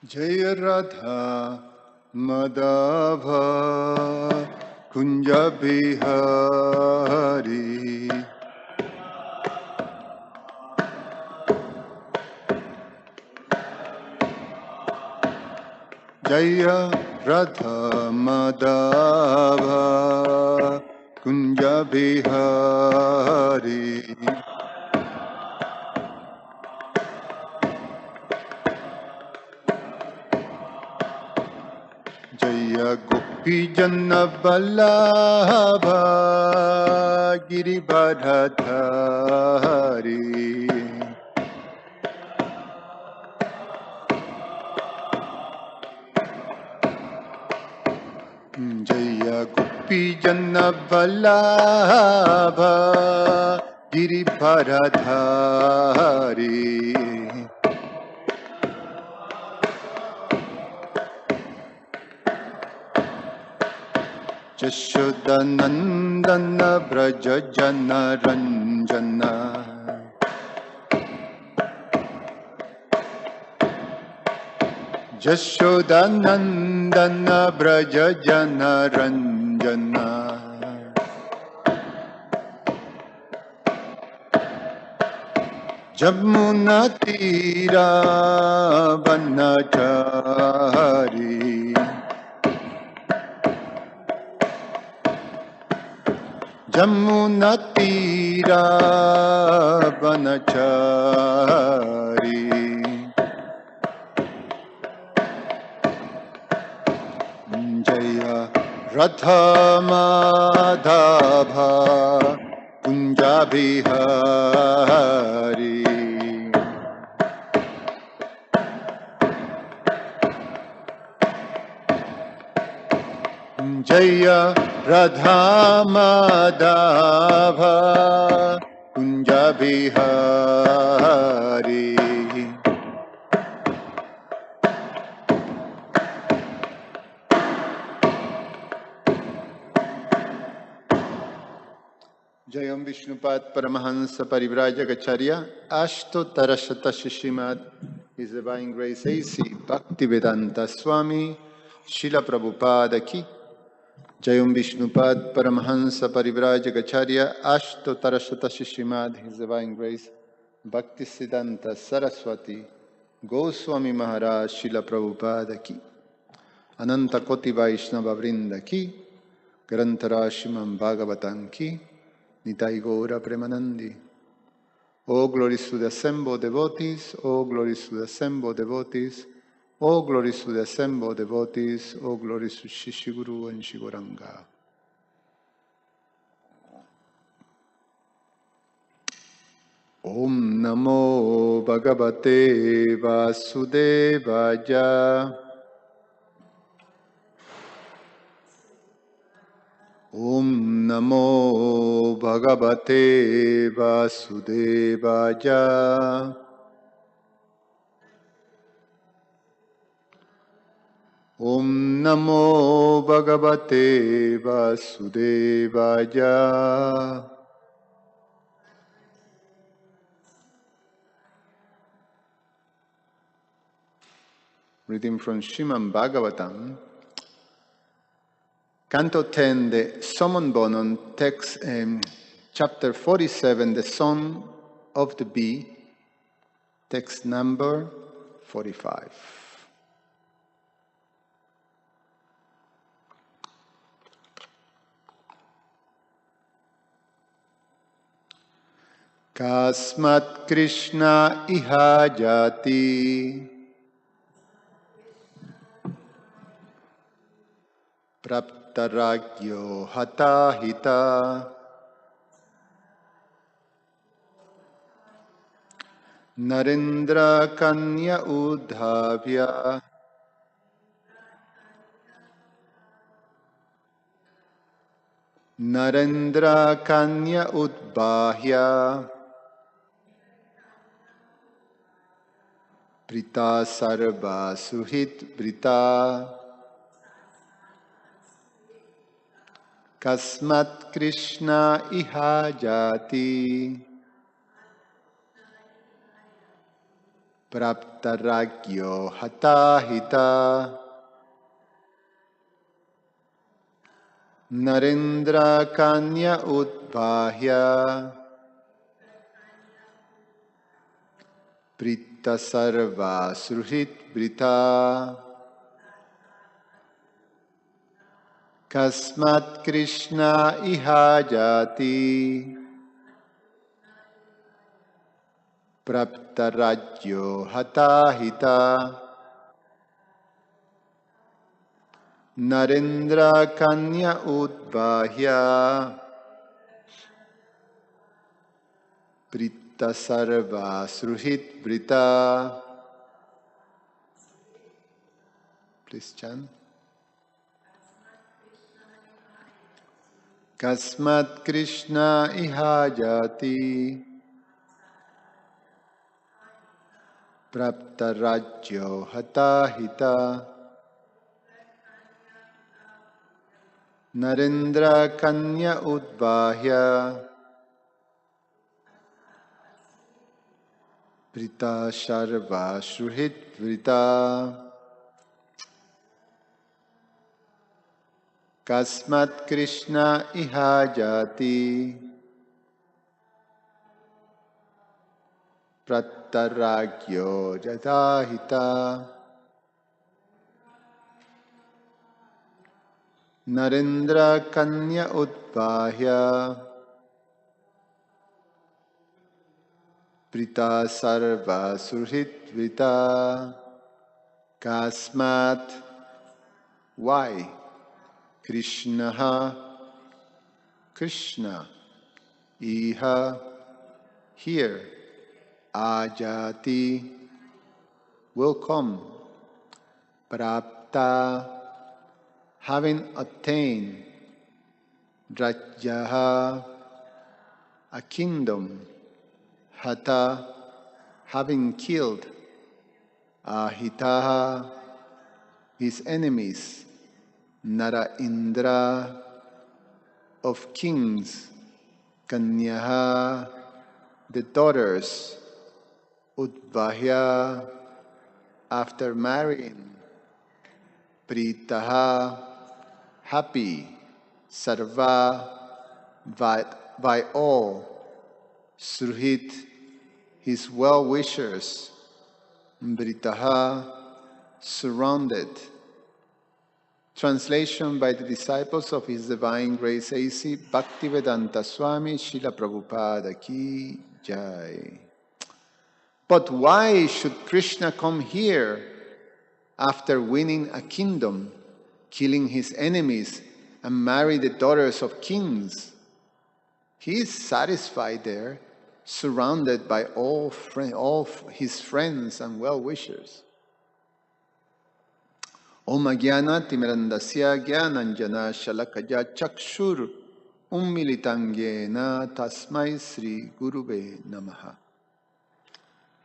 Jaya Radha Madhava Kunja Bihari Jaya Radha Madhava Kunja Bihari Jaya Gopi Janna Vallabha Girivardhari Jaya Gopi Janna Vallabha Girivardhari Jashodanandana Braja Jana Ranjana Jashodanandana Braja Jana Ranjana Jamuna Tira Vanachari Jamuna Tira Vanachari Jaya Radha Madhava Kunja Bihari Jaya Radha Madhava Kunja Bihari Jayam Vishnupad Paramahansa Parivrajagacharya Ashtotarashata Shishimad His Divine Grace A.C. Bhaktivedanta Swami Srila Prabhupada Ki Jayam Vishnupad Paramahansa Parivrajagacharya Ashtotarashata Shishimad His Divine Grace Bhaktisiddhanta Saraswati Goswami Maharaj Srila Prabhupada Ki Ananta Koti Vaishnava Vrinda Ki Grantarashimam Bhagavatam Ki Nitai Gaura Premanandi. All glories to the assembled devotees, all glories to the assembled devotees, all glories to the assembled devotees, all glories to Shishiguru and Shiguranga. Om Namo Bhagavate Vasudevaya Om Namo Bhagavate Vasudevaya Om Namo Bhagavate Vasudevaya Reading from Srimad Bhagavatam, Canto 10, the Summon Bonon, text chapter 47, the Song of the Bee, text number 45. Kasmat Krishna iha jati Praptaragyo hata hita Narendra kanya udhavya Narendra kanya udbahya Brita sarva suhit brita Kasmat Krishna iha jati praptaragyo hatahita Narendra Kanya Udbahya Prita Sarva Suhrit Brita Kasmat Krishna Ihajati Praptarajyo Hatahita Narendra Kanya Udbahya Prita Sarva Suhrit Brita. Please chant. Kasmat Krishna Ihajati Praptarajyo Hatahita Narendra Kanya Udbahya Prita Sarva Suhrit Brita Kasmat Krishna Ihajati Prattaragyo Jatahita Narendra Kanya Udbahya Prita Sarva Surhit Vita Kasmat. Why? Krishna Iha here Ajati will come Prapta having attained Rajyaha a kingdom Hata having killed Ahitaha his enemies Nara Indra of kings, Kanyaha, the daughters, Udbahya, after marrying, Pritaha, happy, Sarva, by all, Surhit, his well-wishers, Britaha, surrounded. Translation by the disciples of His Divine Grace A.C. Bhaktivedanta Swami Srila Prabhupada Ki Jai. But why should Krishna come here after winning a kingdom, killing his enemies, and marry the daughters of kings? He is satisfied there, surrounded by all his friends and well-wishers. Om Jnana Timirandasya Jnananjana Shalakaya Chakshur Ummilitangena Tasmai Sri Gurube Namaha.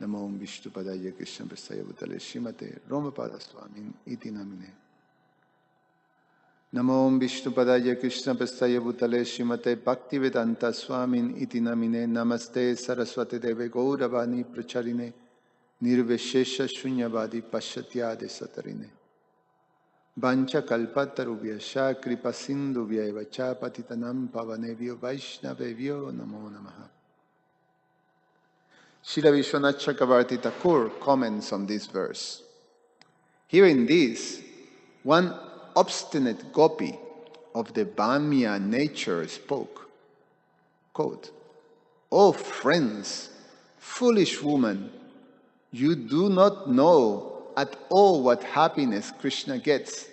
Namo Om Vishnupadaya Krishna Prasaya Bhutale Srimate Romapada Swami Iti Namine. Namo Om Vishnupadaya Krishna Prasaya Bhutale Srimate Bhaktivedanta Swami Iti Namine. Namaste Saraswati Deve Gauravani Pracharine Nirveshesha Shunyavadi Pashatyade Satarine. Vancha kalpatarubhyascha kripasindubhyaiva cha patitanam pavanebhyo vaishnavebhyo namo namaha. Srila Vishwanath Chakravarti Thakur comments on this verse. Hearing this, one obstinate gopi of the Bhamya nature spoke, quote, "O friends, foolish woman, you do not know at all what happiness Krishna gets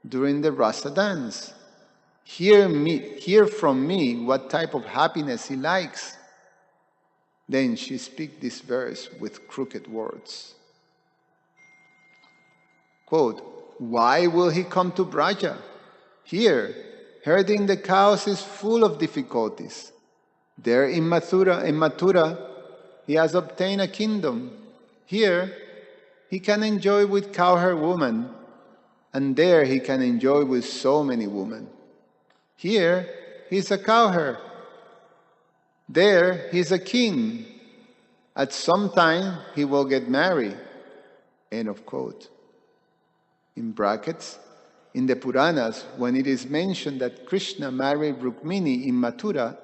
during the rasa dance. Hear from me what type of happiness he likes." Then she speaks this verse with crooked words. Quote, "Why will he come to Braja? Here, herding the cows is full of difficulties. There in Mathura, he has obtained a kingdom. Here, he can enjoy with cowherd women, and there he can enjoy with so many women. Here, he's a cowherd. There, he's a king. At some time, he will get married. End of quote. In brackets, in the Puranas, when it is mentioned that Krishna married Rukmini in Mathura,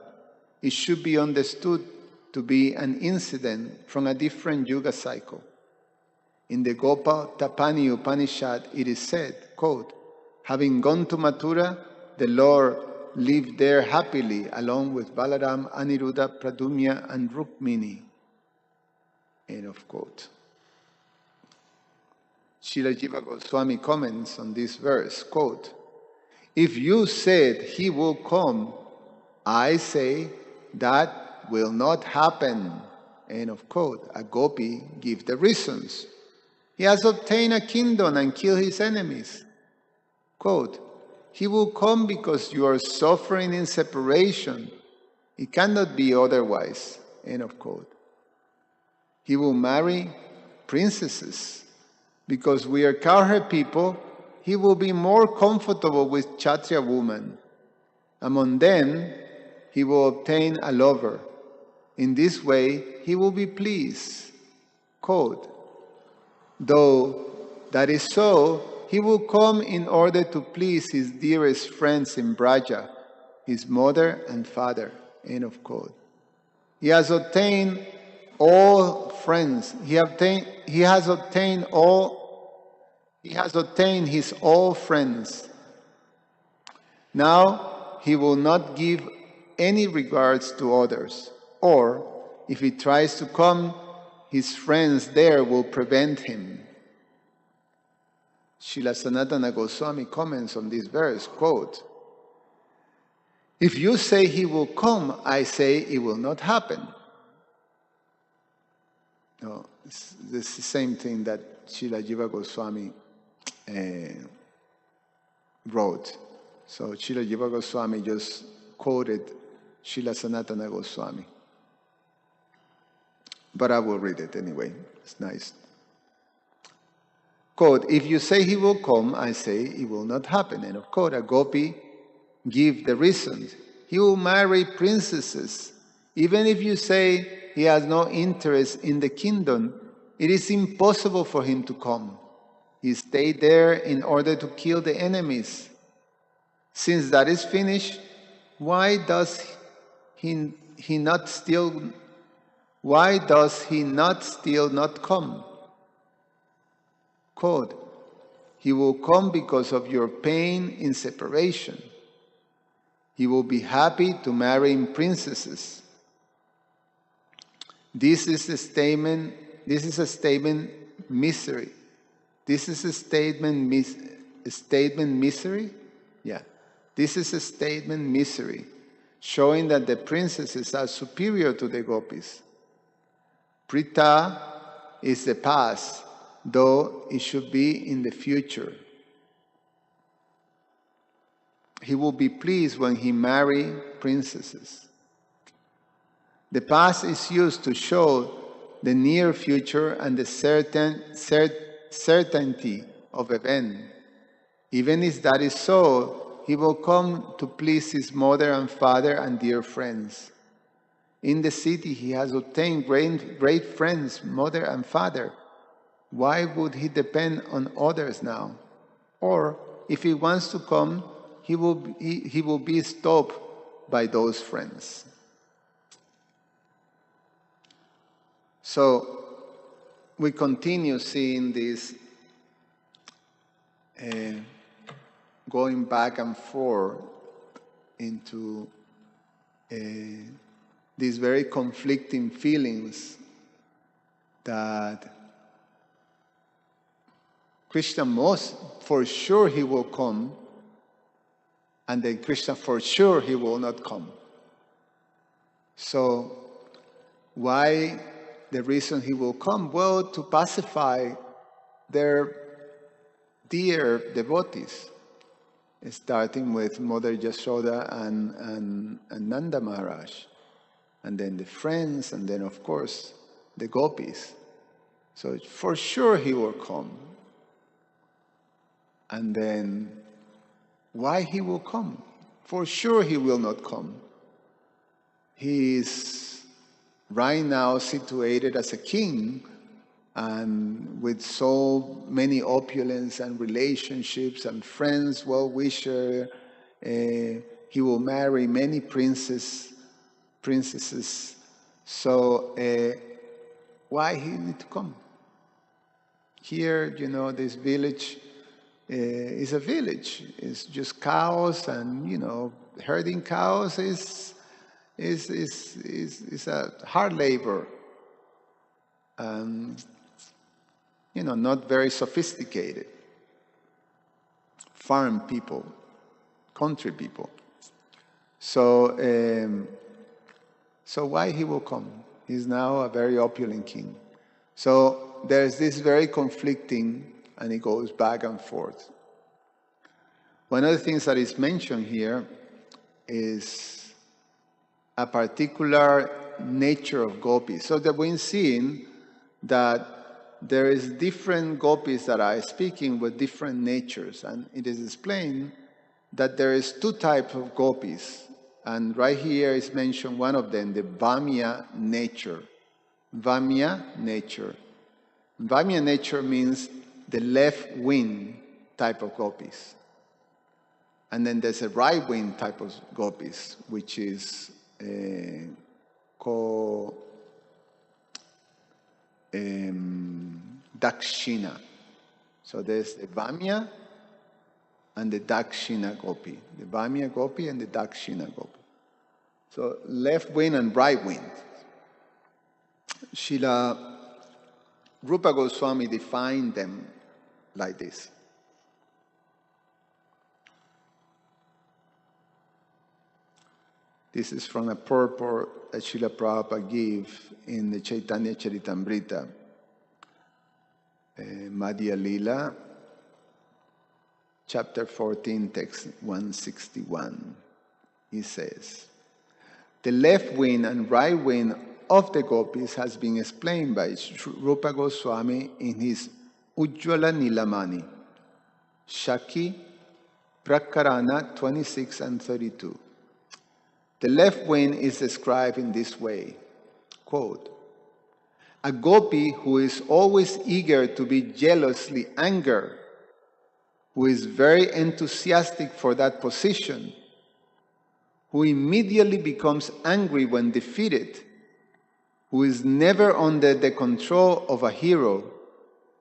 it should be understood to be an incident from a different yuga cycle. In the Gopa Tapani Upanishad, it is said, quote, having gone to Mathura, the Lord lived there happily along with Balaram, Aniruddha, Pradumya, and Rukmini. End of quote. Srila Jiva Goswami comments on this verse, quote, if you said he will come, I say that will not happen. End of quote. A gopi give the reasons. He has obtained a kingdom and killed his enemies. Quote, he will come because you are suffering in separation. It cannot be otherwise. End of quote. He will marry princesses. Because we are cowherd people, he will be more comfortable with Kshatriya women. Among them, he will obtain a lover. In this way, he will be pleased. Quote, though that is so, he will come in order to please his dearest friends in Braja, his mother and father. End of quote. He has obtained all friends. He has obtained his all friends. Now he will not give any regards to others, or if he tries to come, his friends there will prevent him. Srila Sanatana Goswami comments on this verse, quote, if you say he will come, I say it will not happen. No, this is the same thing that Srila Jiva Goswami wrote. So Srila Jiva Goswami just quoted Srila Sanatana Goswami. But I will read it anyway. It's nice. Quote, if you say he will come, I say it will not happen. And of course, a gopi give the reasons. He will marry princesses. Even if you say he has no interest in the kingdom, it is impossible for him to come. He stayed there in order to kill the enemies. Since that is finished, why does he not still not come? Quote, he will come because of your pain in separation. He will be happy to marry princesses. This is a statement misery. This is a statement misery? Yeah. This is a statement misery, showing that the princesses are superior to the gopis. Prita is the past, though it should be in the future. He will be pleased when he marries princesses. The past is used to show the near future and the certainty of event. Even if that is so, he will come to please his mother and father and dear friends. In the city, he has obtained great friends, mother and father. Why would he depend on others now? Or, if he wants to come, he will be stopped by those friends. So, we continue seeing this going back and forth into these very conflicting feelings that Krishna most for sure he will come, and then Krishna for sure he will not come. So why the reason he will come? Well, to pacify their dear devotees, starting with Mother Yashoda and Nanda Maharaj, and then the friends, and then of course the gopis. So for sure he will come. And then why he will come? For sure he will not come. He is right now situated as a king and with so many opulence and relationships and friends, well-wisher. He will marry many princesses. So why he need to come? Here, this village is a village. It's just cows, and herding cows is a hard labor. Not very sophisticated. Farm people, country people. So why he will come? He's now a very opulent king. So there's this very conflicting, and it goes back and forth. One of the things that is mentioned here is a particular nature of gopis. So that we're seeing that there is different gopis that are speaking with different natures, and it is explained that there is two types of gopis, and right here is mentioned one of them, the Vamya nature. Vamya nature. Vamya nature means the left wing type of gopis. And then there's a right wing type of gopis, which is called Dakshina. So there's the Vamya and the Dakshina gopi. The Vamya gopi and the Dakshina gopi. So left wing and right wing. Srila Rupa Goswami defined them like this. This is from a purport that Srila Prabhupada gave in the Chaitanya Charitamrita, Madhya Lila, chapter 14, text 161. He says, the left wing and right wing of the gopis has been explained by Rupa Goswami in his Ujjvala Nilamani, Shaki, Prakarana 26 and 32. The left wing is described in this way, quote, a gopi who is always eager to be jealously angered, who is very enthusiastic for that position, who immediately becomes angry when defeated, who is never under the control of a hero,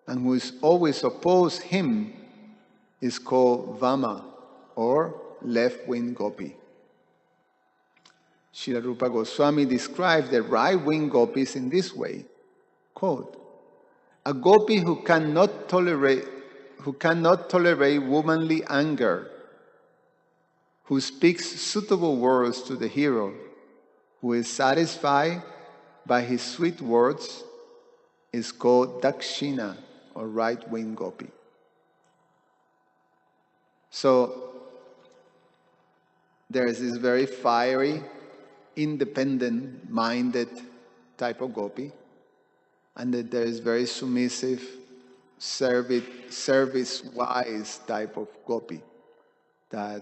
and who is always opposed him, is called Vama, or left-wing gopi. Srila Rupa Goswami describes the right-wing gopis in this way, quote, a gopi who cannot tolerate womanly anger, who speaks suitable words to the hero, who is satisfied by his sweet words, is called Dakshina, or right-wing gopi. So there is this very fiery, independent-minded type of gopi, and that there is very submissive, service-wise type of gopi that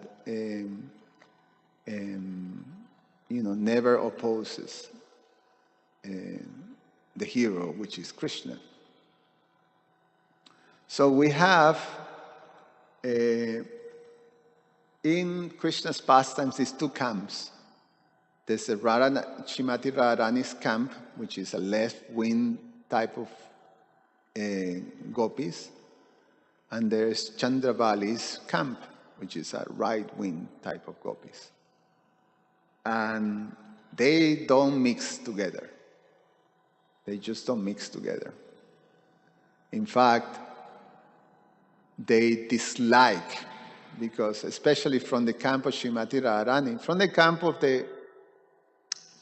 never opposes the hero, which is Krishna. So we have in Krishna's pastimes these two camps. There's a Shrimati Radharani's camp, which is a left-wing type of gopis, and there's Chandravali's camp, which is a right-wing type of gopis. And they don't mix together. They just don't mix together. In fact, they dislike, because especially from the camp of Shrimati Radharani, from the camp of the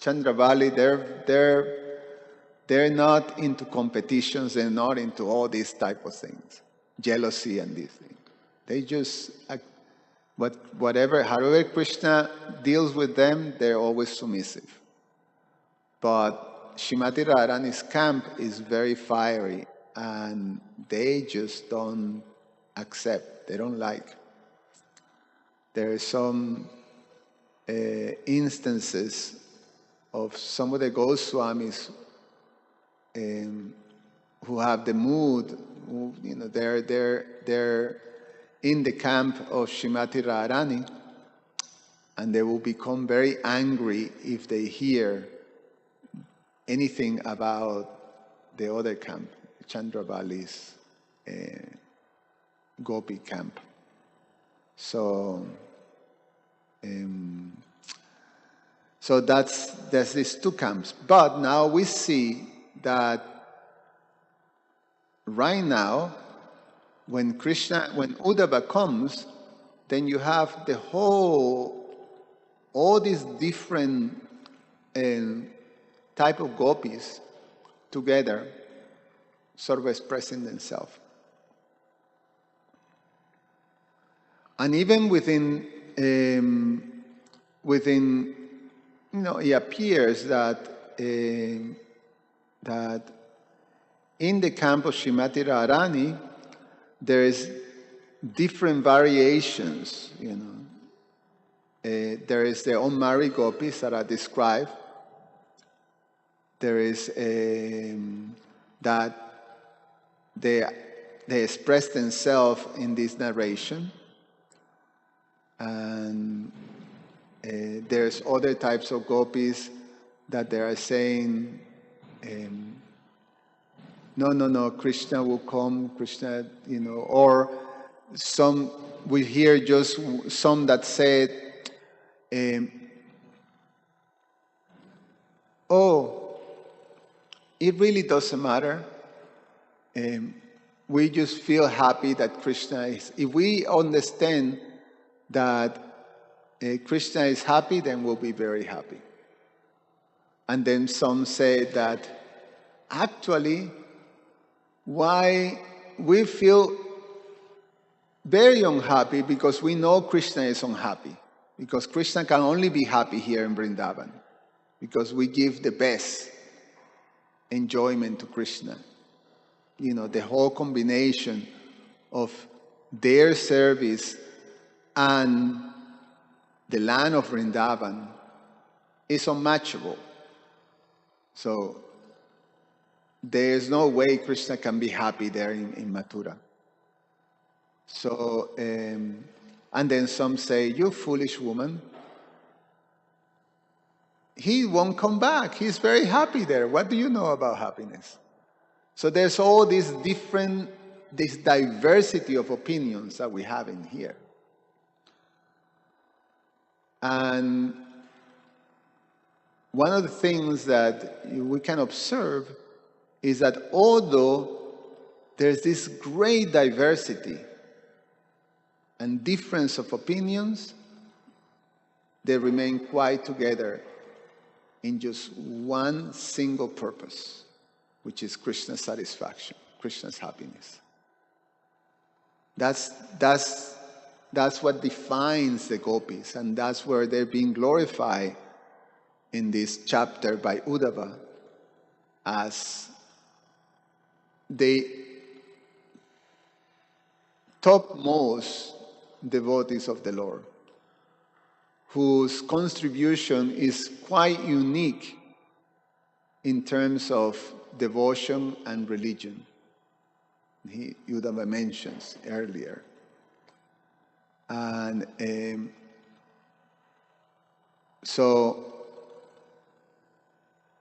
Chandravali, they're not into competitions, they're not into all these type of things, jealousy and these things. They just, however Krishna deals with them, they're always submissive. But Shrimati Radharani's camp is very fiery, and they just don't accept, they don't like. There are some instances of some of the Goswamis who have the mood, who, they're in the camp of Srimati Radharani, and they will become very angry if they hear anything about the other camp, Chandravali's Gopi camp. So there's these two camps. But now we see that right now, when Uddhava comes, then you have all these different type of gopis together, sort of expressing themselves. And even within, it appears that in the camp of Srimati Radharani, there is different variations. There is the unmarried gopis that are described. There is that they express themselves in this narration. And there's other types of gopis that they are saying, no, Krishna will come, Krishna, or some, we hear just some that said, it really doesn't matter. We just feel happy that Krishna is, if we understand that Krishna is happy, then we'll be very happy. And then some say that actually, why we feel very unhappy because we know Krishna is unhappy. Because Krishna can only be happy here in Vrindavan. Because we give the best enjoyment to Krishna. The whole combination of their service and the land of Vrindavan is unmatchable. So there's no way Krishna can be happy there in Mathura. So, and then some say, you foolish woman, he won't come back. He's very happy there. What do you know about happiness? So there's all this diversity of opinions that we have in here. And one of the things that we can observe is that although there's this great diversity and difference of opinions, they remain quite together in just one single purpose, which is Krishna's satisfaction, Krishna's happiness. That's what defines the gopis, and that's where they're being glorified in this chapter by Uddhava as the topmost devotees of the Lord, whose contribution is quite unique in terms of devotion and religion. Uddhava mentions earlier. And so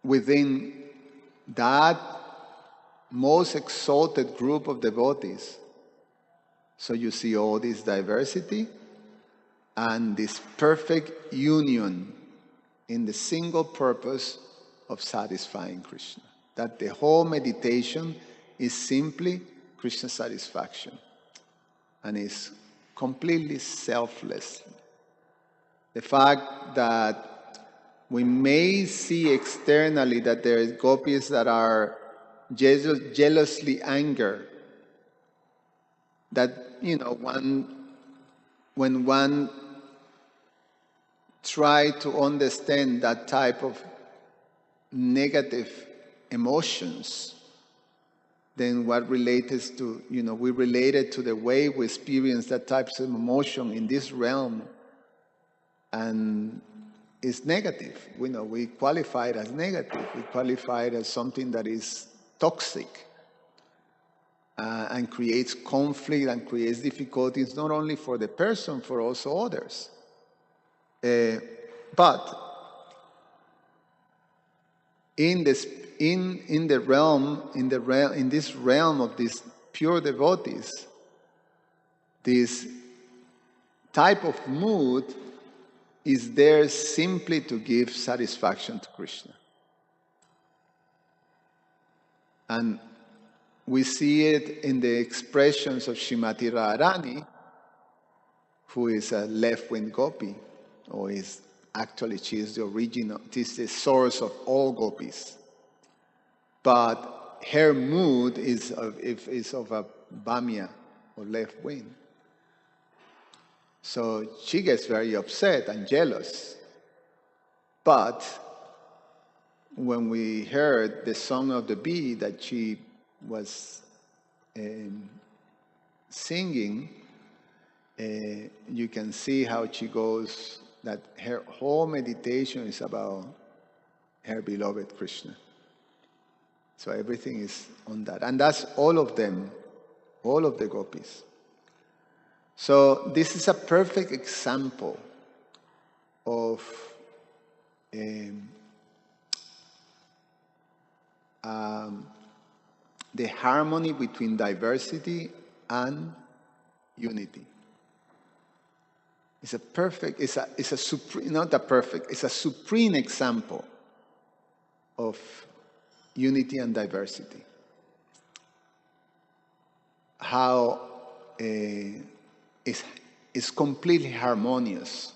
within that most exalted group of devotees, so you see all this diversity and this perfect union in the single purpose of satisfying Krishna. That the whole meditation is simply Krishna satisfaction and is completely selfless. The fact that we may see externally that there are gopis that are jealously angered, that, when one try to understand that type of negative emotions, then what relates to, we related to the way we experience that types of emotion in this realm, and is negative. We qualify it as negative. We qualify it as something that is toxic and creates conflict and creates difficulties not only for the person, for also others. But in this realm of these pure devotees, this type of mood is there simply to give satisfaction to Krishna. And we see it in the expressions of Srimati Radharani, who is a left-wing gopi, or is actually, she is the original, this is the source of all gopis. But her mood is of a Bamya, or left-wing. So she gets very upset and jealous. But when we heard the song of the bee that she was singing, you can see how she goes, that her whole meditation is about her beloved Krishna. So everything is on that. And that's all of them, all of the gopis. So this is a perfect example of the harmony between diversity and unity. It's a supreme example of unity and diversity. How it's completely harmonious,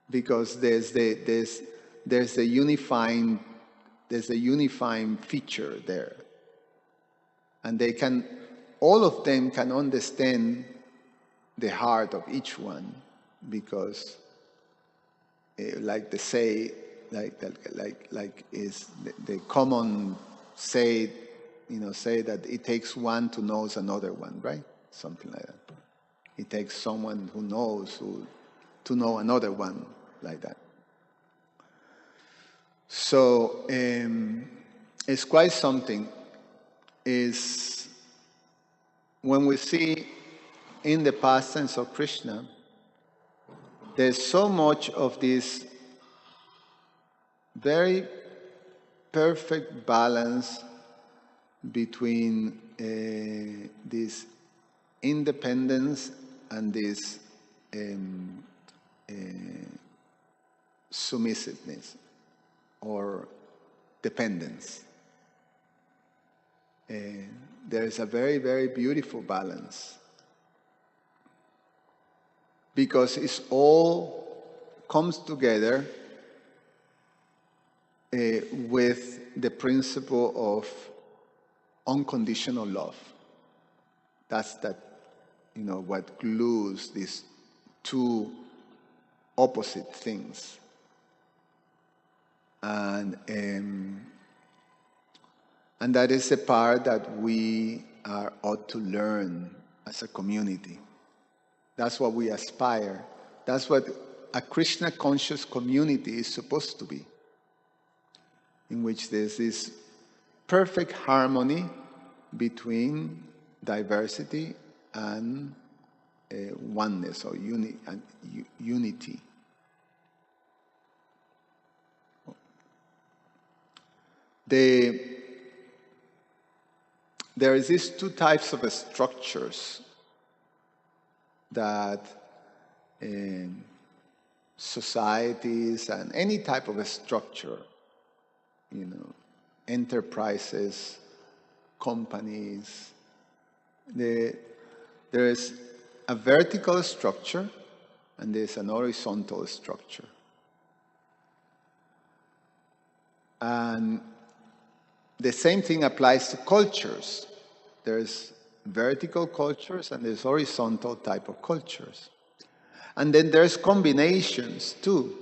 because there's a unifying feature there, and all of them can understand the heart of each one, because like they say, like is the common say that it takes one to know another one, right? Something like that. It takes someone who knows to know another one, like that. So it's quite something. Is when we see in the pastimes of Krishna, there's so much of this very perfect balance between this independence and this submissiveness or dependence. There is a very, very beautiful balance, because it's all comes together with the principle of unconditional love. That's what glues these two opposite things. And that is the part that we ought to learn as a community. That's what we aspire. That's what a Krishna conscious community is supposed to be, in which there's this perfect harmony between diversity and oneness or unity. There is these two types of structures that societies and any type of a structure, enterprises, companies, there is a vertical structure and there's an horizontal structure. And the same thing applies to cultures. There's vertical cultures and there's horizontal type of cultures. And then there's combinations too.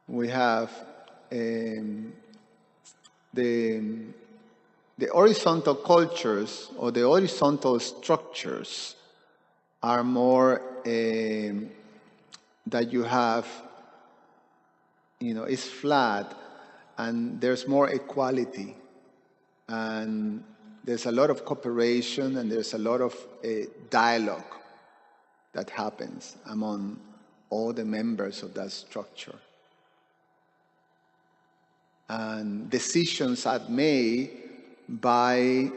We have the horizontal cultures or the horizontal structures are more that you have, is flat, and there's more equality, and there's a lot of cooperation, and there's a lot of dialogue that happens among all the members of that structure. And decisions are made by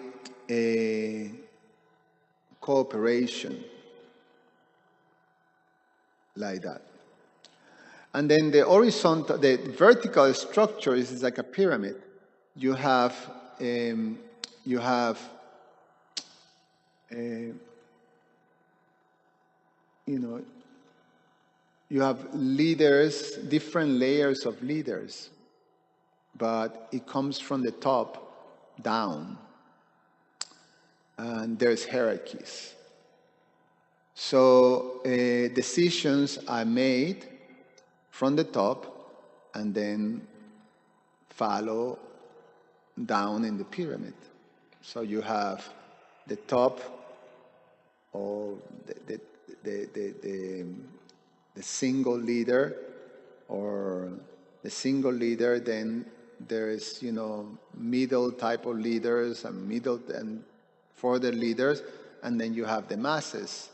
cooperation, like that. And then the vertical structure is like a pyramid. You have leaders, different layers of leaders, but it comes from the top down, and there's hierarchies. So decisions are made from the top and then follow down in the pyramid. So you have the top, or the single leader, or the single leader. Then there is middle type of leaders, and middle and further leaders, and then you have the masses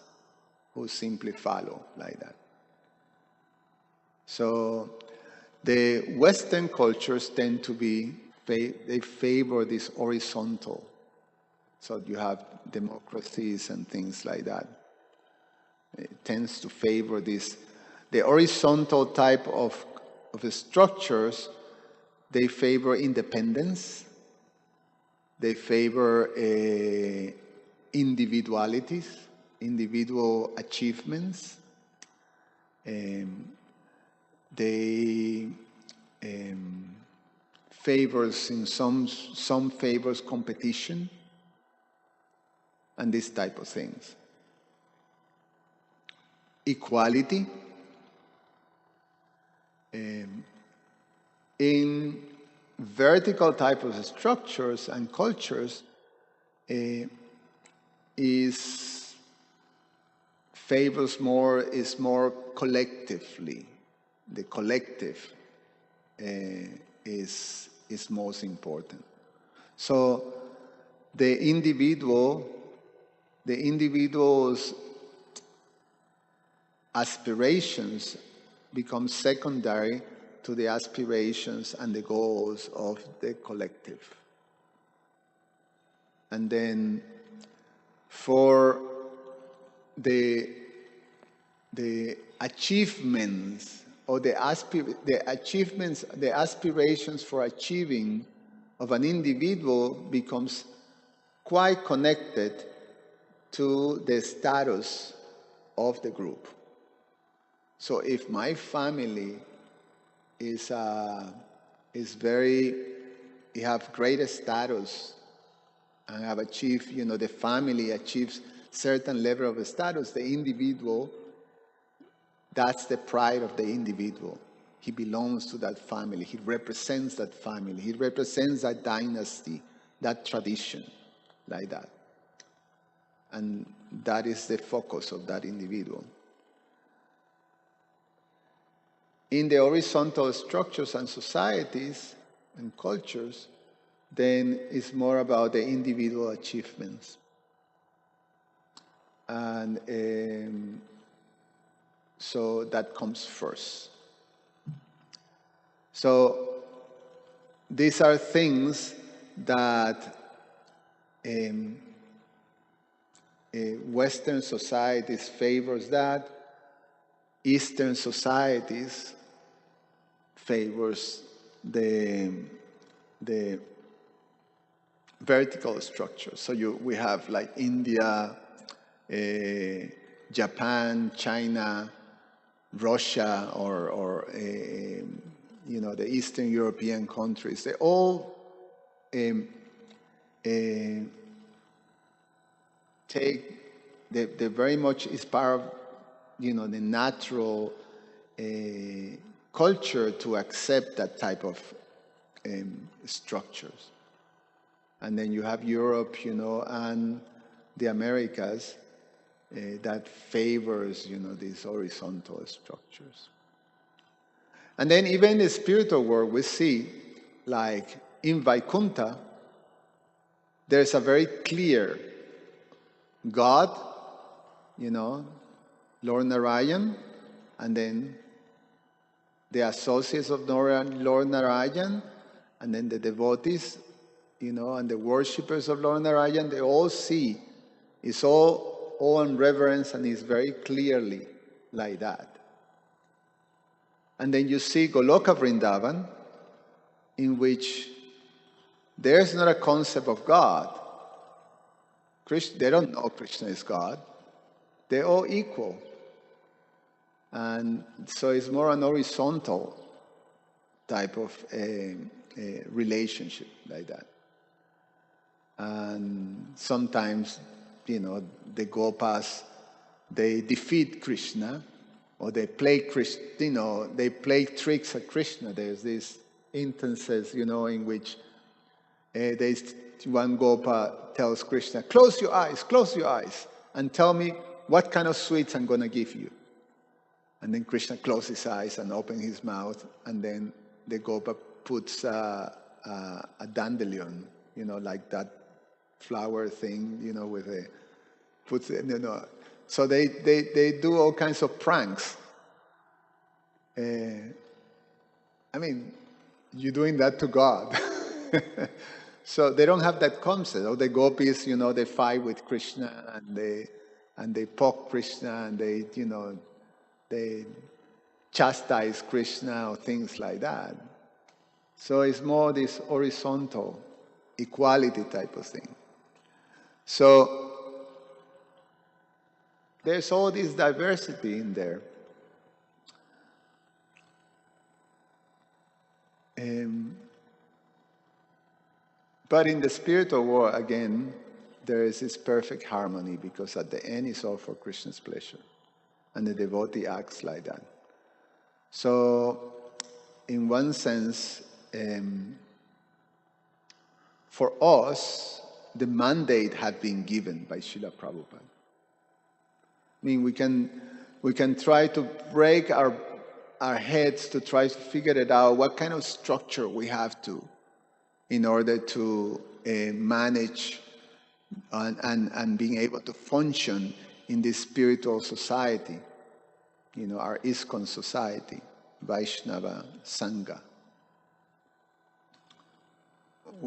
who simply follow, like that. So the Western cultures tend to be, they favor this horizontal. So you have democracies and things like that. It tends to favor this. The horizontal type of structures, they favor independence. They favor individualities, individual achievements. They favors, in some favors competition, and this type of things. Equality. In vertical type of structures and cultures, is more collectively. The collective is most important. So the individual's aspirations become secondary to the aspirations and the goals of the collective. And then for the achievements, or the aspirations for achieving of an individual becomes quite connected to the status of the group. So if my family you have greater status, and have achieved, the family achieves certain level of status, the individual, that's the pride of the individual. He belongs to that family. He represents that family. He represents that dynasty, that tradition, like that. And that is the focus of that individual. In the horizontal structures and societies and cultures, then it's more about the individual achievements. And so that comes first. So these are things that Western societies favors that. Eastern societies favors the vertical structure. So we have like India, Japan, China, Russia, or the Eastern European countries. They all take the very much is part of the natural culture to accept that type of structures. And then you have Europe, and the Americas, that favors, these horizontal structures. And then even in the spiritual world, we see, like in Vaikuntha, there's a very clear God, Lord Narayan, and then the associates of Lord Narayan, and then the devotees, and the worshippers of Lord Narayan, they all see, it's all in reverence, and it's very clearly like that. And then you see Goloka Vrindavan, in which there's not a concept of God. They don't know Krishna is God. They're all equal. And so it's more an horizontal type of relationship like that. And sometimes, the Gopas, they defeat Krishna, or they play they play tricks at Krishna. There's these instances, in which one Gopa tells Krishna, close your eyes, and tell me what kind of sweets I'm going to give you. And then Krishna closes his eyes and opens his mouth, and then the Gopa puts a dandelion, like that flower thing, with a, puts it, So they do all kinds of pranks. You're doing that to God. So they don't have that concept. Or the Gopis, they fight with Krishna, and they poke Krishna, and they chastise Krishna, or things like that. So it's more this horizontal equality type of thing. So there's all this diversity in there. But in the spiritual world, again, there is this perfect harmony, because at the end it's all for Krishna's pleasure. And the devotee acts like that. So, in one sense, for us, the mandate had been given by Srila Prabhupada. We can try to break our heads to try to figure it out, what kind of structure we have to, in order to manage and being able to function in this spiritual society, our ISKCON society, Vaishnava Sangha.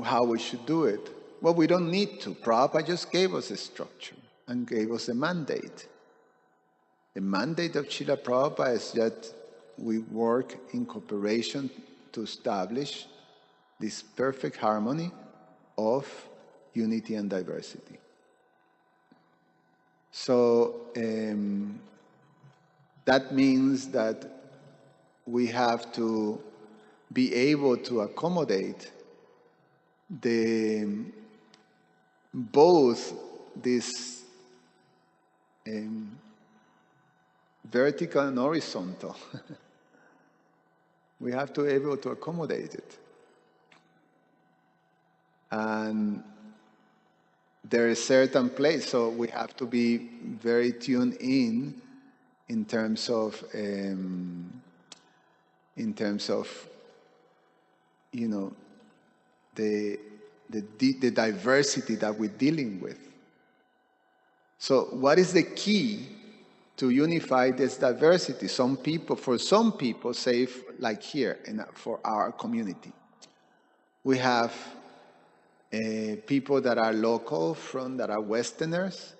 How we should do it? Well, we don't need to. Prabhupada just gave us a structure and gave us a mandate. The mandate of Srila Prabhupada is that we work in cooperation to establish this perfect harmony of unity and diversity. So that means that we have to be able to accommodate both this vertical and horizontal. We have to be able to accommodate it. And there is certain place, so we have to be very tuned in terms of the diversity that we're dealing with. So what is the key to unify this diversity? For some people, say, like here, for our community, we have people that are local, that are Westerners,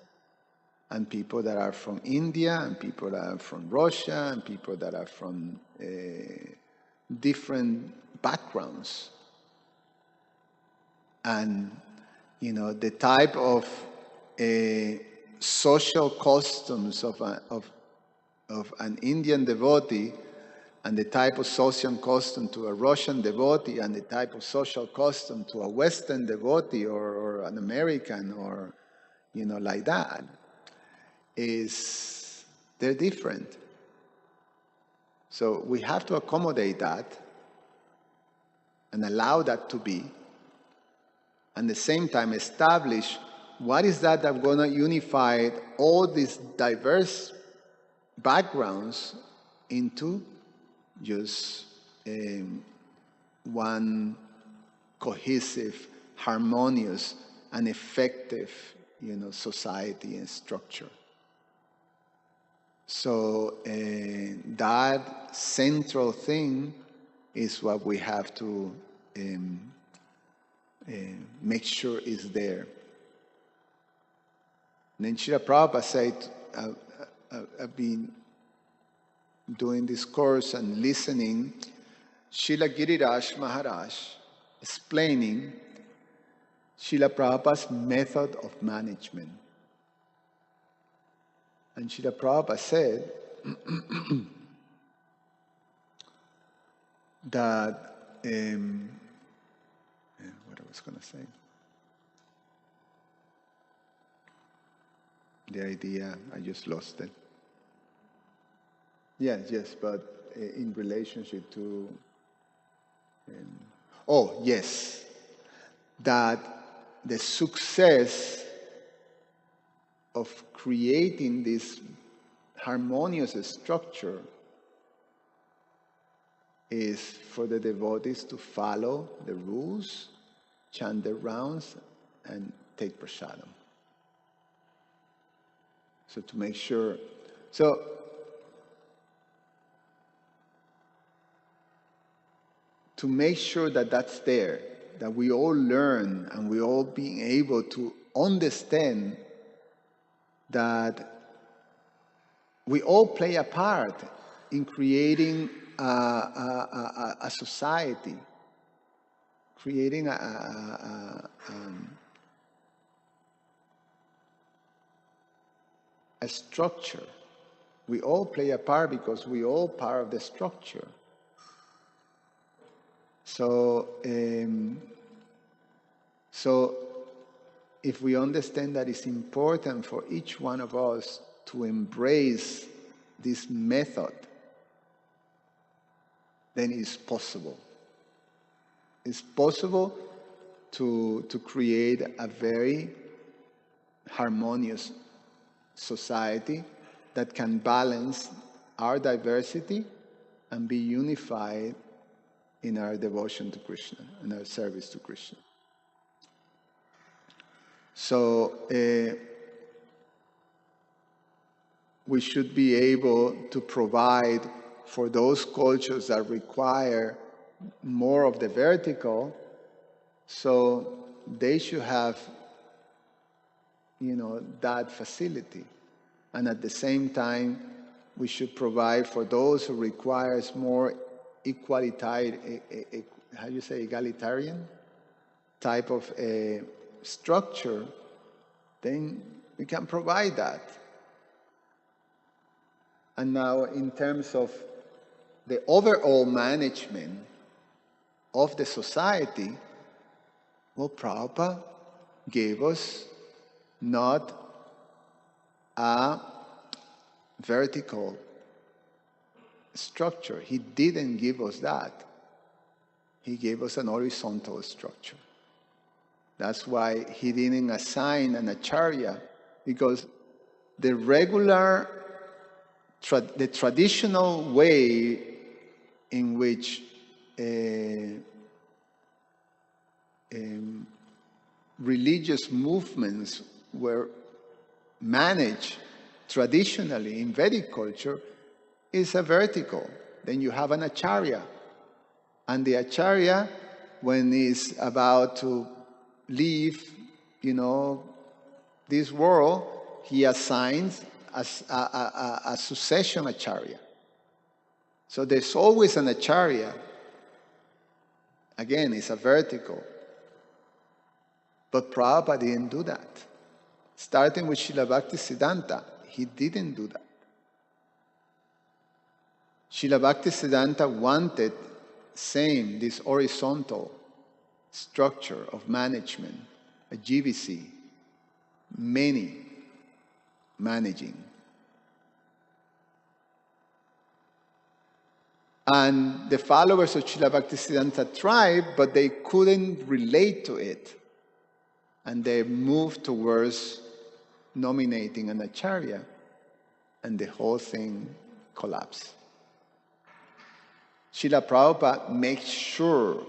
and people that are from India, and people that are from Russia, and people that are from different backgrounds. And, the type of social customs of an Indian devotee, and the type of social custom to a Russian devotee, and the type of social custom to a Western devotee, or an American, or, like that, they're different. So we have to accommodate that and allow that to be, and at the same time establish what is that going to unify all these diverse backgrounds into just one cohesive, harmonious, and effective, society and structure. So that central thing is what we have to make sure is there. And then Srila Prabhupada said, I've been doing this course and listening, Srila Giriraj Maharaj explaining Srila Prabhupada's method of management. And Srila Prabhupada said that, what I was going to say? The idea, I just lost it. Yes, but in relationship to, yes, that the success of creating this harmonious structure is for the devotees to follow the rules, chant their rounds, and take prasadam. So to make sure, that that's there, that we all learn and we all being able to understand that we all play a part in creating a society, creating a structure. We all play a part because we all part of the structure. So if we understand that it's important for each one of us to embrace this method, then it's possible. It's possible to create a very harmonious society that can balance our diversity and be unified in our devotion to Krishna and our service to Krishna. So we should be able to provide for those cultures that require more of the vertical, so they should have, that facility. And at the same time, we should provide for those who requires more egalitarian type of a structure, then we can provide that. And now in terms of the overall management of the society, well, Prabhupada gave us not a vertical structure. He didn't give us that. He gave us an horizontal structure. That's why he didn't assign an acharya, because the regular, the traditional way in which religious movements were managed traditionally in Vedic culture is a vertical. Then you have an acharya. And the acharya, when he's about to leave, this world, he assigns a succession acharya. So there's always an acharya. Again, it's a vertical. But Prabhupada didn't do that. Starting with Srila Bhaktisiddhanta, he didn't do that. Srila Bhaktisiddhanta wanted this horizontal structure of management, a GVC, many managing. And the followers of Srila Bhaktisiddhanta tried, but they couldn't relate to it. And they moved towards nominating an acharya, and the whole thing collapsed. Srila Prabhupada makes sure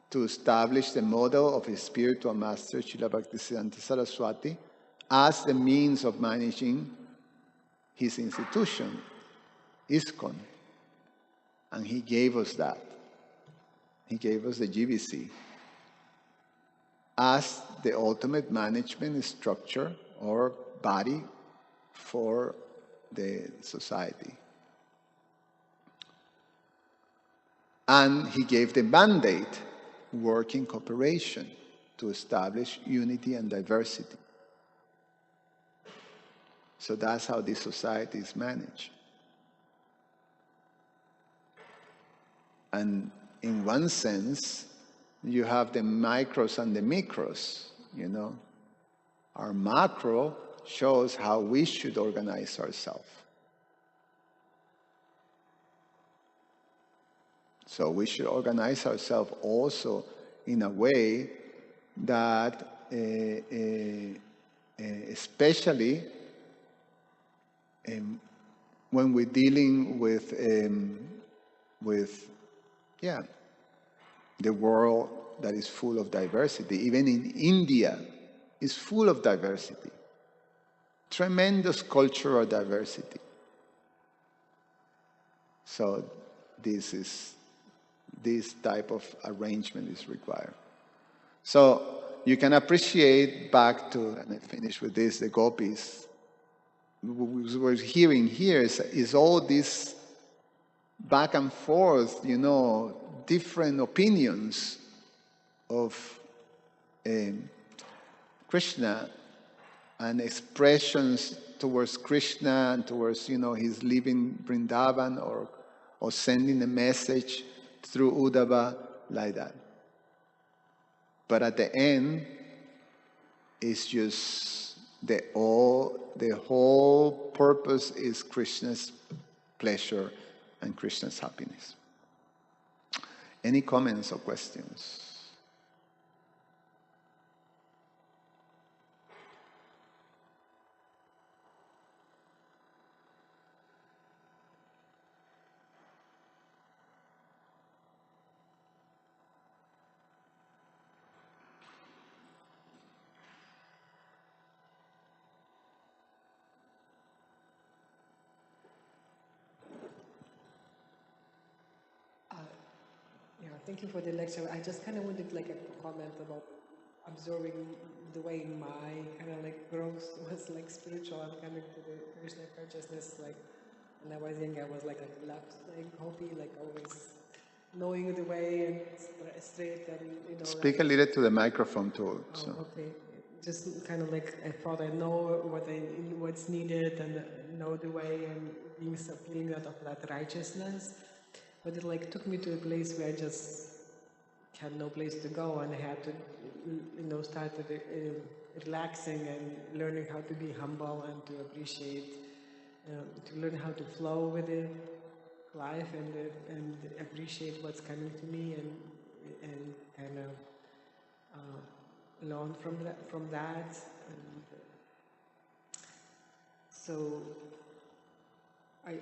to establish the model of his spiritual master, Srila Bhaktisiddhanta Saraswati, as the means of managing his institution, ISKCON. And he gave us that. He gave us the GBC as the ultimate management structure or body for the society. And he gave the mandate, work in cooperation to establish unity and diversity. So that's how this society is managed. And in one sense, you have the micros and the micros, you know. Our macro shows how we should organize ourselves. So we should organize ourselves also in a way that, especially when we're dealing with the world that is full of diversity. Even in India is full of diversity. Tremendous cultural diversity. So this type of arrangement is required. So you can appreciate back to, and I finish with this, the Gopis. What we're hearing here is all this back and forth, you know, different opinions of Krishna and expressions towards Krishna and towards, you know, his living Vrindavan or sending a message through Uddhava, like that. But at the end, it's just the whole purpose is Krishna's pleasure and Krishna's happiness. Any comments or questions? Thank you for the lecture. I just kind of wanted like a comment about observing the way my kind of like growth was like spiritual. I'm coming to the Krishna consciousness. Like when I was young, I was like a left like Gopi, like always knowing the way and straight and you know. Speak a little to the microphone too. So. Okay. Just kind of like I thought I know what's needed and know the way and feeling that of that righteousness. But it like took me to a place where I just had no place to go, and I had to, you know, start relaxing and learning how to be humble and to appreciate, to learn how to flow with it, life and appreciate what's coming to me and kind of learn from that. And so I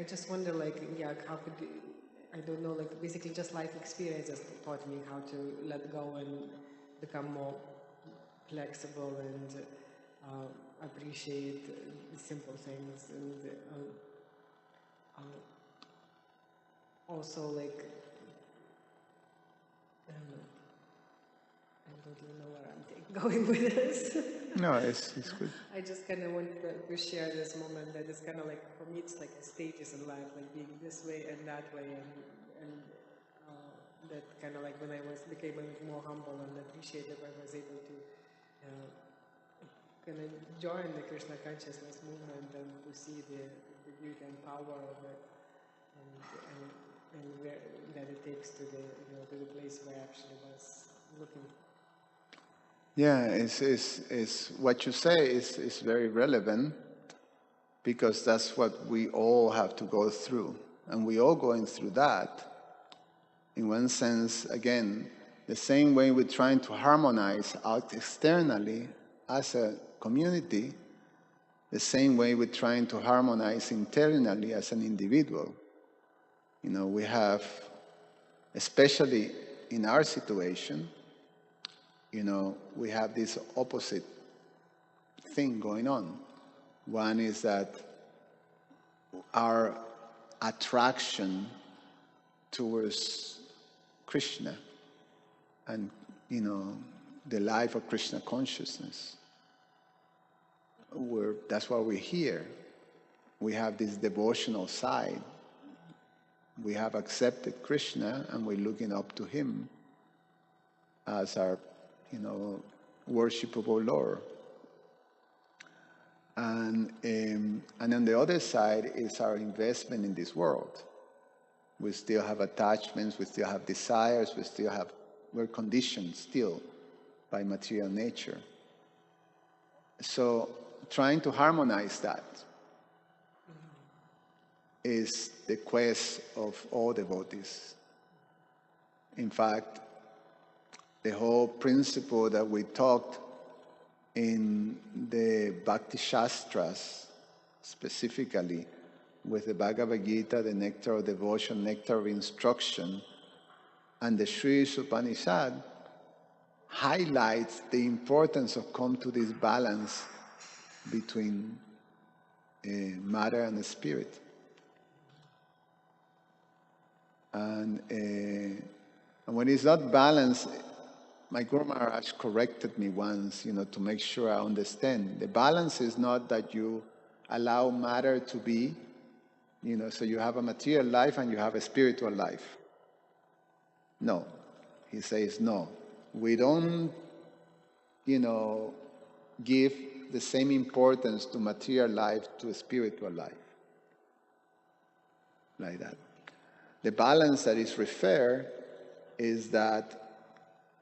just wonder, like, how could I don't know, like, basically just life experiences taught me how to let go and become more flexible and appreciate the simple things and also, like, I don't even know where I'm going with this. No, it's good. I just kind of want to share this moment that it's kind of like, for me, it's like stages in life, like being this way and that way, and that kind of like when I became more humble and appreciative, I was able to kind of join the Krishna consciousness movement and to see the beauty and power of it, and where that it takes to the place where I actually was looking. Yeah, it's what you say is very relevant, because that's what we all have to go through, and we all going through that. In one sense, again, the same way we're trying to harmonize out externally as a community, the same way we're trying to harmonize internally as an individual. We have, especially in our situation, we have this opposite thing going on. One is that our attraction towards Krishna and, the life of Krishna consciousness. That's why we're here. We have this devotional side. We have accepted Krishna and we're looking up to him as our, worshipable Lord. And on the other side is our investment in this world. We still have attachments, we still have desires, we're conditioned still by material nature. So trying to harmonize that is the quest of all devotees. In fact, the whole principle that we talked in the Bhakti Shastras, specifically with the Bhagavad Gita, the nectar of devotion, nectar of instruction, and the Sri Upanishad, highlights the importance of come to this balance between matter and spirit. And when it's not balanced, my Guru Maharaj corrected me once, to make sure I understand. The balance is not that you allow matter to be, so you have a material life and you have a spiritual life. No. He says, no. We don't, give the same importance to material life to a spiritual life. Like that. The balance that is referred is that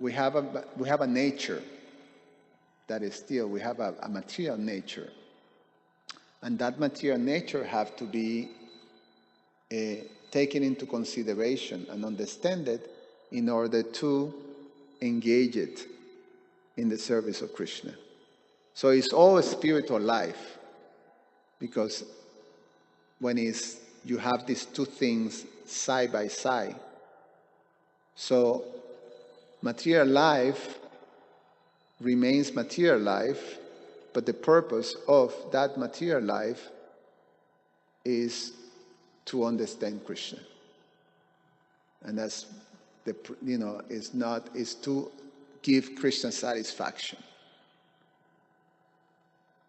we have a nature that is still, we have a material nature. And that material nature have to be taken into consideration and understood in order to engage it in the service of Krishna. So it's all a spiritual life, because when you have these two things side by side. So material life remains material life, but the purpose of that material life is to understand Krishna. And that's is to give Krishna satisfaction.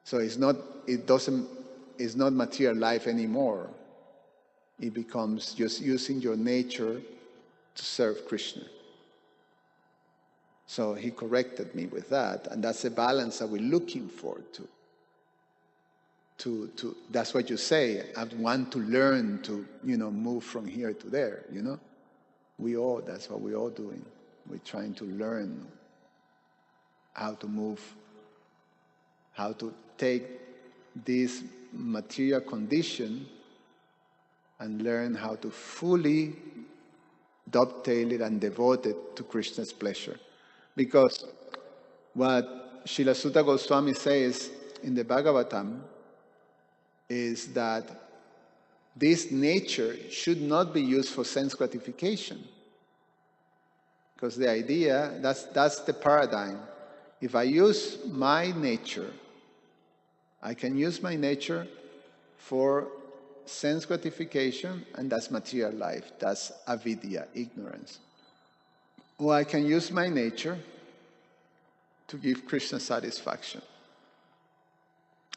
So it's not material life anymore. It becomes just using your nature to serve Krishna. So he corrected me with that, and that's the balance that we're looking for to that's what you say. I want to learn to, move from here to there, that's what we're all doing. We're trying to learn how to move, how to take this material condition and learn how to fully dovetail it and devote it to Krishna's pleasure. Because what Srila Sutta Goswami says in the Bhagavatam is that this nature should not be used for sense gratification. Because the idea, that's the paradigm. If I use my nature, I can use my nature for sense gratification, and that's material life. That's avidya, ignorance. Or I can use my nature to give Krishna satisfaction.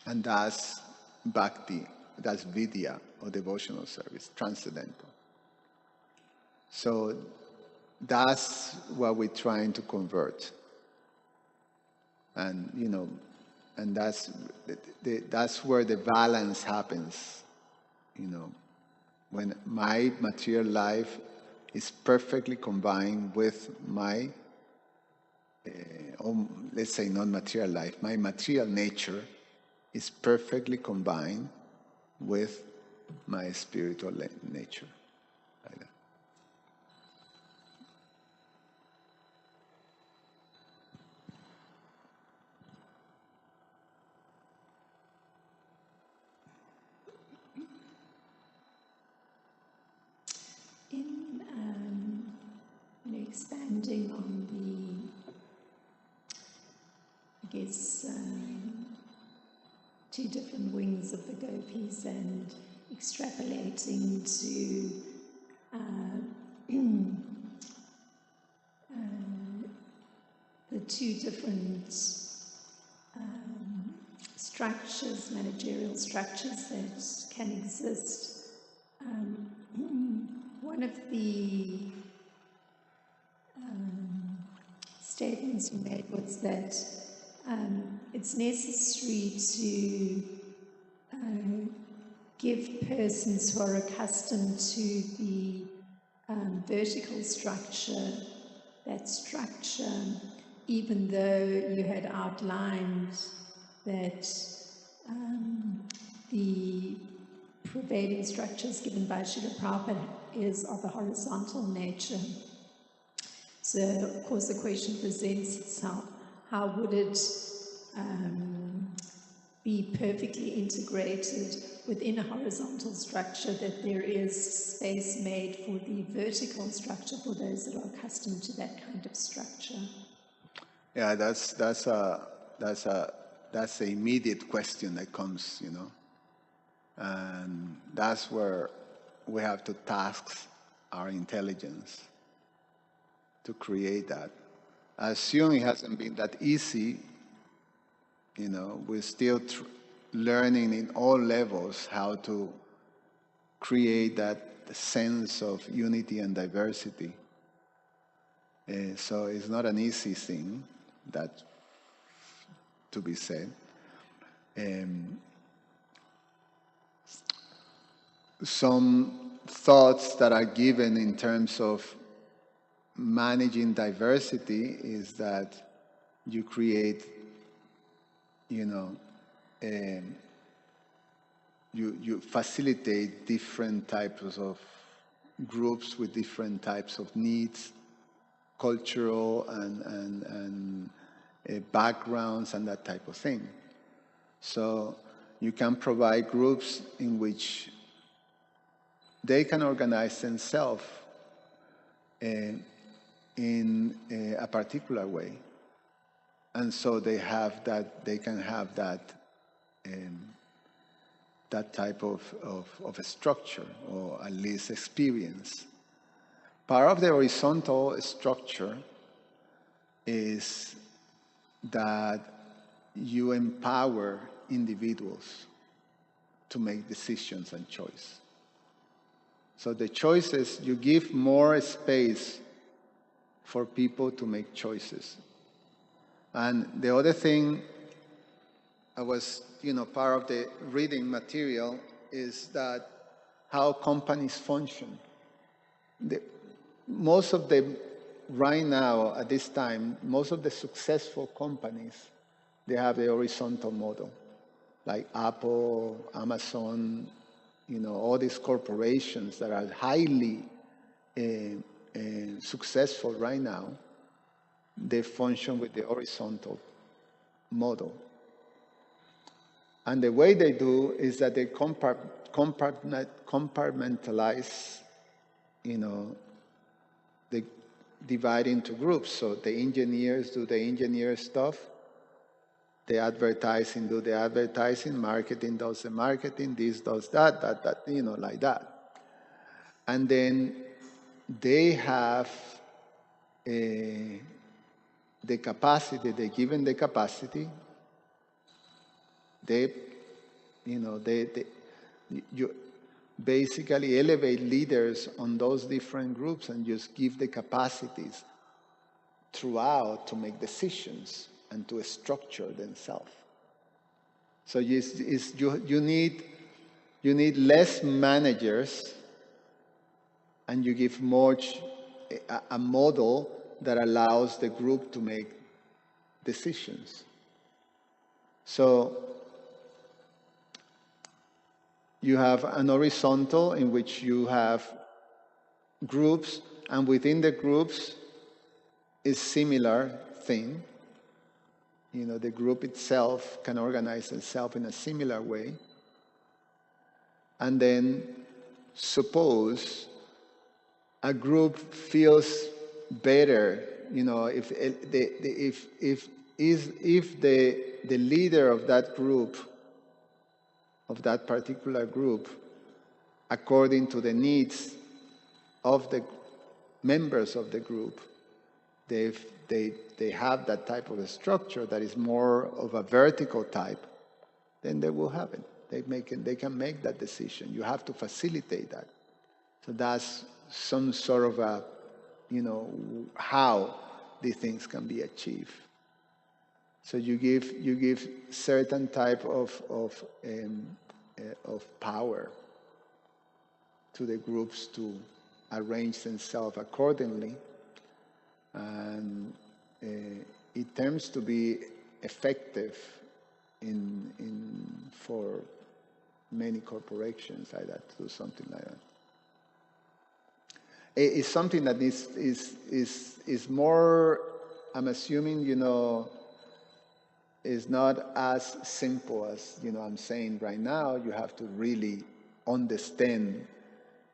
And that's bhakti, that's vidya, or devotional service, transcendental. So that's what we're trying to convert. And, and that's where the balance happens, when my material life is perfectly combined with my, let's say non-material life, my material nature is perfectly combined with my spiritual nature. Like that. expanding on the, I guess, two different wings of the Gopis and extrapolating to the two different structures, managerial structures that can exist. One of the statements you made was that it's necessary to give persons who are accustomed to the vertical structure, that structure, even though you had outlined that the prevailing structures given by Srila Prabhupada is of a horizontal nature. So, of course, the question presents itself, how would it be perfectly integrated within a horizontal structure that there is space made for the vertical structure for those that are accustomed to that kind of structure? Yeah, that's the immediate question that comes, and that's where we have to task our intelligence to create that. I assume it hasn't been that easy. We're still learning in all levels how to create that sense of unity and diversity. So it's not an easy thing, that to be said. Some thoughts that are given in terms of managing diversity is that you create, you facilitate different types of groups with different types of needs, cultural and backgrounds and that type of thing. So you can provide groups in which they can organize themselves in a particular way, and so they can have that type of a structure, or at least experience. Part of the horizontal structure is that you empower individuals to make decisions and choice. So the choices, you give more space for people to make choices. And the other thing, I was, part of the reading material is that how companies function. Right now, at this time, most of the successful companies, they have a horizontal model, like Apple, Amazon, all these corporations that are highly successful right now, they function with the horizontal model. And the way they do is that they compartmentalize, they divide into groups. So the engineers do the engineer stuff, the advertising do the advertising, marketing does the marketing, this does that, like that. And then they have the capacity, they're given the capacity, you basically elevate leaders on those different groups and just give the capacities throughout to make decisions and to structure themselves. So you need less managers, and you give more a model that allows the group to make decisions. So you have an horizontal in which you have groups, and within the groups is similar thing. The group itself can organize itself in a similar way. And then suppose a group feels better, if the leader of that group, of that particular group, according to the needs of the members of the group, they have that type of a structure that is more of a vertical type, then they will have it. They can make that decision. You have to facilitate that. So that's some sort of a, how these things can be achieved. So you give certain type of power to the groups to arrange themselves accordingly, and it tends to be effective for many corporations like that, to do something like that. It's something that is more, I'm assuming, is not as simple as, I'm saying right now. You have to really understand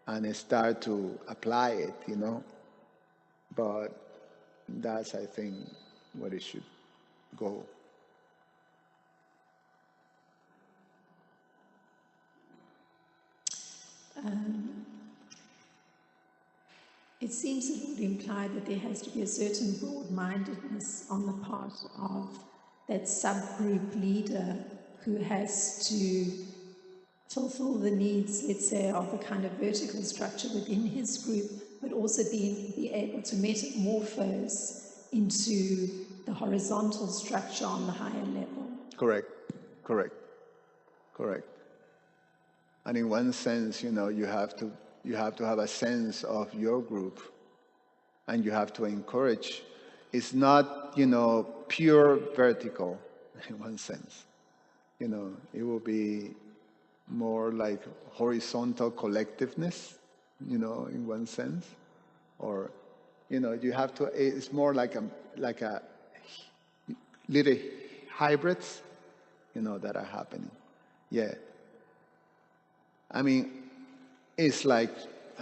and start to apply it, But that's, I think, where it should go. It seems it would imply that there has to be a certain broad-mindedness on the part of that subgroup leader who has to fulfill the needs, let's say, of a kind of vertical structure within his group, but also be able to metamorphose into the horizontal structure on the higher level. Correct. And in one sense, you have to have a sense of your group, and you have to encourage. It's not, pure vertical in one sense. It will be more like horizontal collectiveness, in one sense, or, you have to. It's more like a little hybrids, that are happening. Yeah. I mean, it's like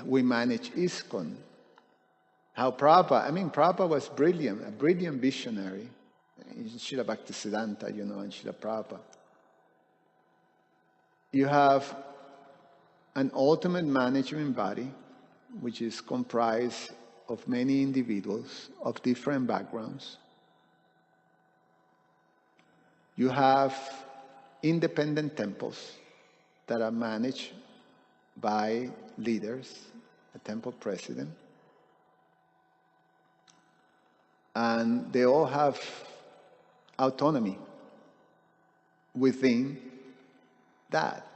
we manage ISKCON. How Prabhupada was brilliant, a brilliant visionary. Srila Bhaktisiddhanta, and Srila Prabhupada. You have an ultimate management body, which is comprised of many individuals of different backgrounds. You have independent temples that are managed by leaders, a temple president, and they all have autonomy within that.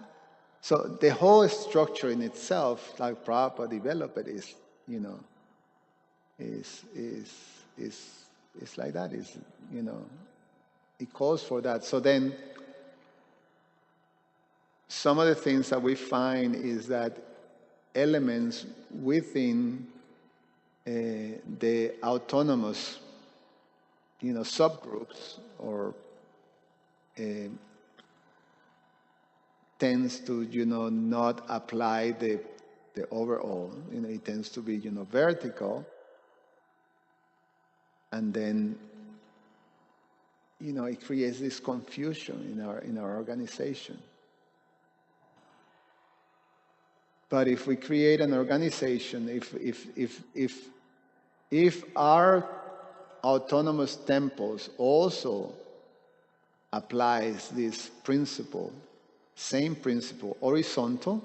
So the whole structure in itself, like Prabhupada developed it, is like that. It calls for that. So then, some of the things that we find is that elements within the autonomous, subgroups, or tends to, not apply the overall. It tends to be, vertical, and then, it creates this confusion in our organization. But if we create an organization, if our autonomous temples also applies this principle, same principle, horizontal,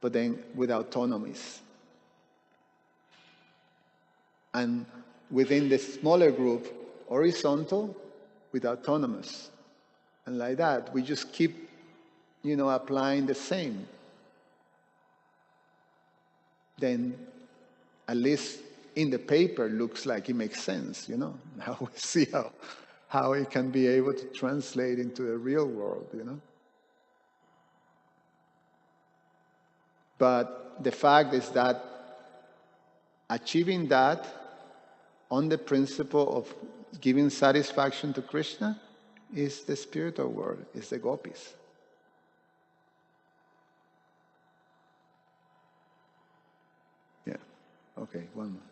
but then with autonomies. And within the smaller group, horizontal with autonomous. And like that, we just keep, applying the same. Then at least in the paper looks like it makes sense, Now we see how it can be able to translate into the real world, But the fact is that achieving that on the principle of giving satisfaction to Krishna is the spiritual world, is the Gopis. Yeah. Okay, one more.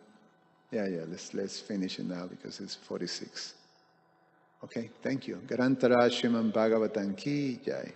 Yeah, let's finish it now because it's 46. Okay, thank you. Garantara Sriman Bhagavatam Ki Jai.